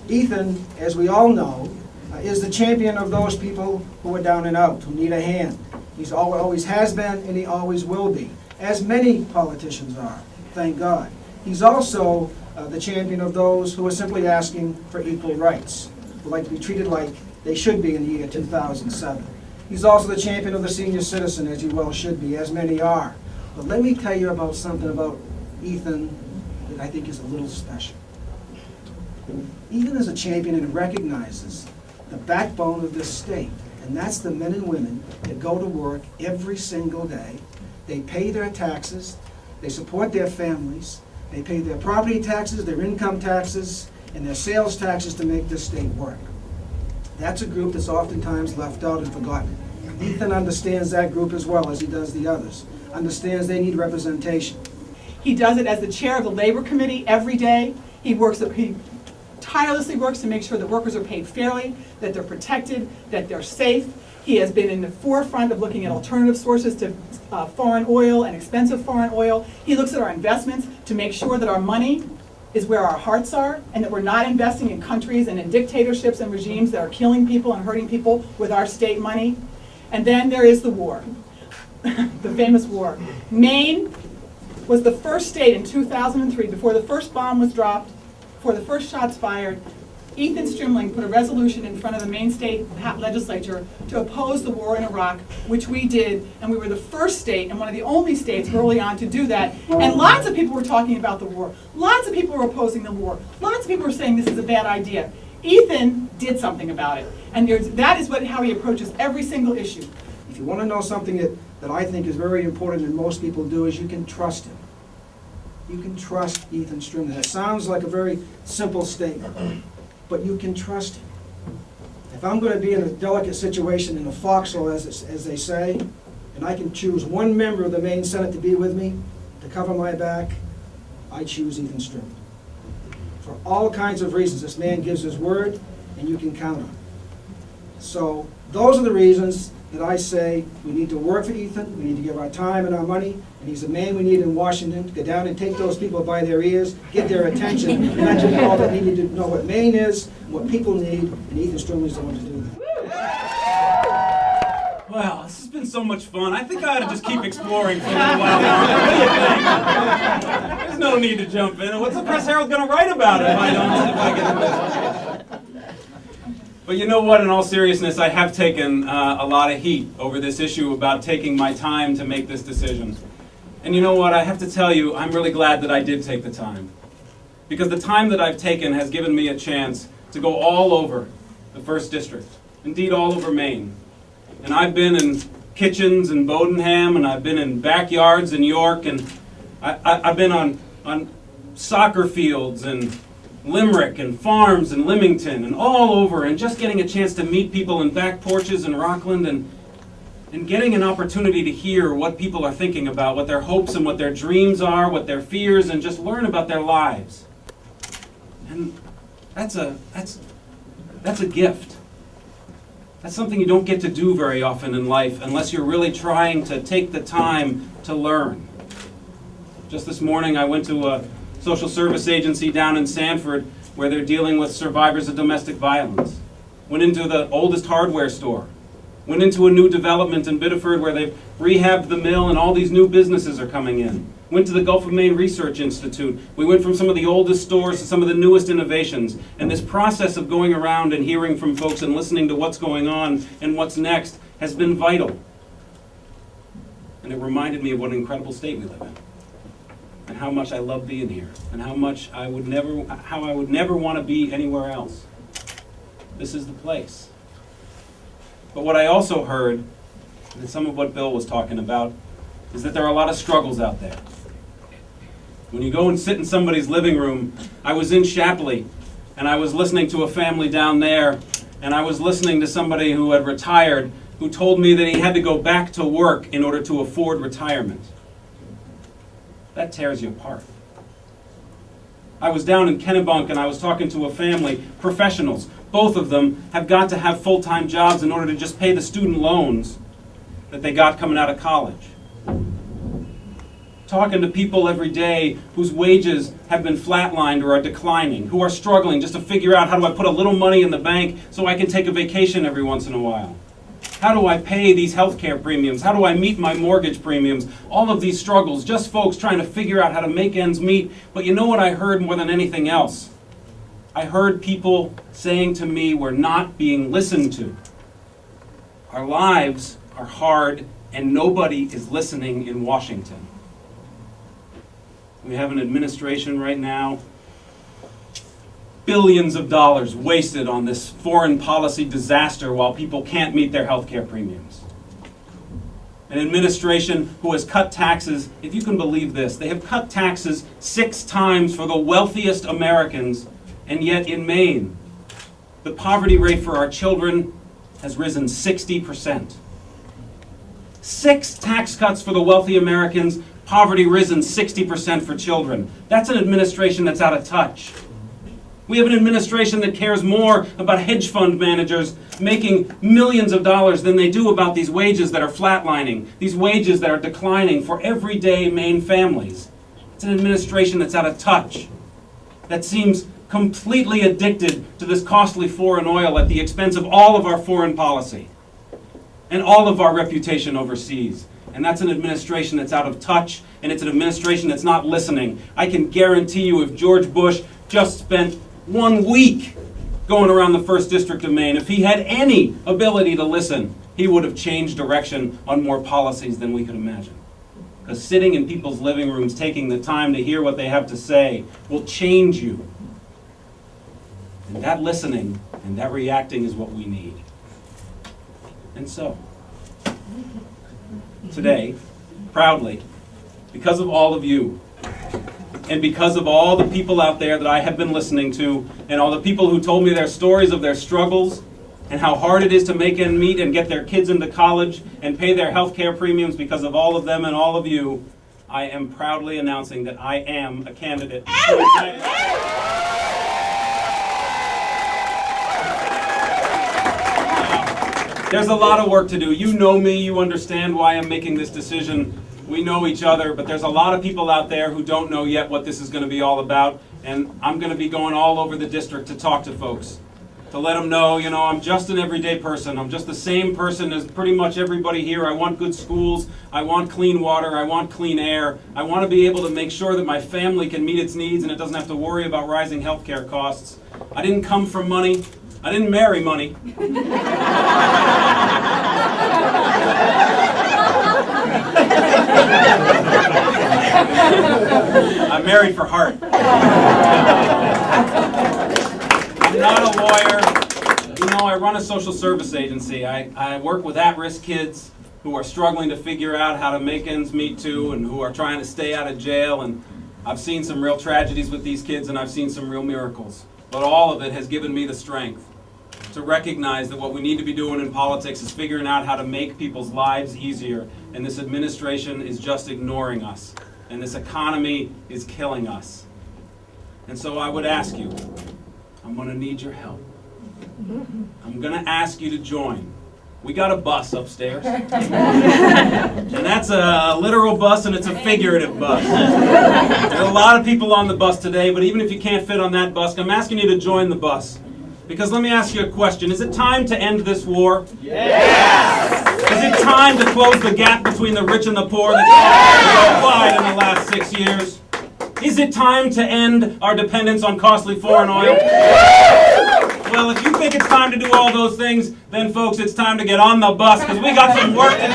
Ethan, as we all know, is the champion of those people who are down and out, who need a hand. He's always has been, and he always will be, as many politicians are, thank God. He's also the champion of those who are simply asking for equal rights, who like to be treated like they should be in the year 2007. He's also the champion of the senior citizen, as he well should be, as many are. But let me tell you about something about Ethan that I think is a little special. Ethan is a champion and recognizes the backbone of this state, and that's the men and women that go to work every single day. They pay their taxes, they support their families, they pay their property taxes, their income taxes, and their sales taxes to make this state work. That's a group that's oftentimes left out and forgotten. Ethan understands that group as well as he does the others, understands they need representation. He does it as the chair of the Labor Committee every day. He tirelessly works to make sure that workers are paid fairly, that they're protected, that they're safe. He has been in the forefront of looking at alternative sources to foreign oil and expensive foreign oil. He looks at our investments to make sure that our money is where our hearts are, and that we're not investing in countries and in dictatorships and regimes that are killing people and hurting people with our state money. And then there is the war, the famous war. Maine was the first state in 2003, before the first bomb was dropped, before the first shots fired. Ethan Strimling put a resolution in front of the Maine state legislature to oppose the war in Iraq, which we did, and we were the first state and one of the only states early on to do that. And lots of people were talking about the war. Lots of people were opposing the war. Lots of people were saying this is a bad idea. Ethan did something about it, and that is how he approaches every single issue. If you want to know something that I think is very important and most people do, is you can trust him. You can trust Ethan Strimling. That sounds like a very simple statement, but you can trust him. If I'm going to be in a delicate situation in a foxhole, as they say, and I can choose one member of the Maine Senate to be with me, to cover my back, I choose Ethan Strimling. For all kinds of reasons, this man gives his word, and you can count on him. So those are the reasons that I say we need to work for Ethan, we need to give our time and our money, and he's the man we need in Washington to go down and take those people by their ears, get their attention, and let them know that they need to know what Maine is, what people need, and Ethan Strimling is the one to do that. Wow, this has been so much fun. I think I ought to just keep exploring for a little while longer. What do you think? There's no need to jump in. What's the Press Herald going to write about it if I get in this? But you know what, in all seriousness, I have taken a lot of heat over this issue about taking my time to make this decision. And you know what, I have to tell you, I'm really glad that I did take the time. Because the time that I've taken has given me a chance to go all over the 1st District, indeed all over Maine. And I've been in kitchens in Bodenham, and I've been in backyards in York, and I've been on soccer fields and Limerick and farms and Leamington and all over, and just getting a chance to meet people in back porches in Rockland, and getting an opportunity to hear what people are thinking about, what their hopes and what their dreams are, what their fears, and just learn about their lives. And that's a gift. That's something you don't get to do very often in life unless you're really trying to take the time to learn. Just this morning I went to a social service agency down in Sanford where they're dealing with survivors of domestic violence. Went into the oldest hardware store. Went into a new development in Biddeford where they've rehabbed the mill and all these new businesses are coming in. Went to the Gulf of Maine Research Institute. We went from some of the oldest stores to some of the newest innovations. And this process of going around and hearing from folks and listening to what's going on and what's next has been vital. And it reminded me of what an incredible state we live in. And how much I love being here, and how I would never want to be anywhere else. This is the place. But what I also heard, and some of what Bill was talking about, is that there are a lot of struggles out there. When you go and sit in somebody's living room, I was in Shapley, and I was listening to a family down there, and I was listening to somebody who had retired, who told me that he had to go back to work in order to afford retirement. That tears you apart. I was down in Kennebunk and I was talking to a family, professionals. Both of them have got to have full-time jobs in order to just pay the student loans that they got coming out of college. talking to people every day whose wages have been flatlined or are declining, who are struggling just to figure out, how do I put a little money in the bank so I can take a vacation every once in a while? How do I pay these healthcare premiums? How do I meet my mortgage premiums? All of these struggles, just folks trying to figure out how to make ends meet. But you know what I heard more than anything else? I heard people saying to me, we're not being listened to. Our lives are hard and nobody is listening in Washington. We have an administration right now, billions of dollars wasted on this foreign policy disaster while people can't meet their health care premiums. An administration who has cut taxes, if you can believe this, they have cut taxes 6 times for the wealthiest Americans, and yet in Maine, the poverty rate for our children has risen 60%. 6 tax cuts for the wealthy Americans, poverty risen 60% for children. That's an administration that's out of touch. We have an administration that cares more about hedge fund managers making millions of dollars than they do about these wages that are flatlining, these wages that are declining for everyday Maine families. It's an administration that's out of touch, that seems completely addicted to this costly foreign oil at the expense of all of our foreign policy and all of our reputation overseas. And that's an administration that's out of touch, and it's an administration that's not listening. I can guarantee you if George Bush just spent 1 week going around the 1st District of Maine, if he had any ability to listen, he would have changed direction on more policies than we could imagine. Because sitting in people's living rooms, taking the time to hear what they have to say, will change you. And that listening and that reacting is what we need. And so, today, proudly, because of all of you, and because of all the people out there that I have been listening to, and all the people who told me their stories of their struggles, and how hard it is to make ends meet and get their kids into college and pay their health care premiums, because of all of them and all of you, I am proudly announcing that I am a candidate for the United States. There's a lot of work to do. You know me, you understand why I'm making this decision. We know each other, but there's a lot of people out there who don't know yet what this is going to be all about, and I'm going to be going all over the district to talk to folks, to let them know, I'm just an everyday person. I'm just the same person as pretty much everybody here. I want good schools. I want clean water. I want clean air. I want to be able to make sure that my family can meet its needs and it doesn't have to worry about rising health care costs. I didn't come from money. I didn't marry money. I'm married for heart. I'm not a lawyer. I run a social service agency. I work with at-risk kids who are struggling to figure out how to make ends meet too, and who are trying to stay out of jail. And I've seen some real tragedies with these kids, and I've seen some real miracles. But all of it has given me the strength to recognize that what we need to be doing in politics is figuring out how to make people's lives easier. And this administration is just ignoring us. And this economy is killing us. And so I would ask you, I'm going to need your help. I'm going to ask you to join. We got a bus upstairs. And that's a literal bus and it's a figurative bus. There's a lot of people on the bus today, but even if you can't fit on that bus, I'm asking you to join the bus. Because let me ask you a question. Is it time to end this war? Yes! Is it time to close the gap between the rich and the poor that's so wide in the last 6 years? Is it time to end our dependence on costly foreign oil? Well, if you think it's time to do all those things, then folks, it's time to get on the bus because we got some work to do.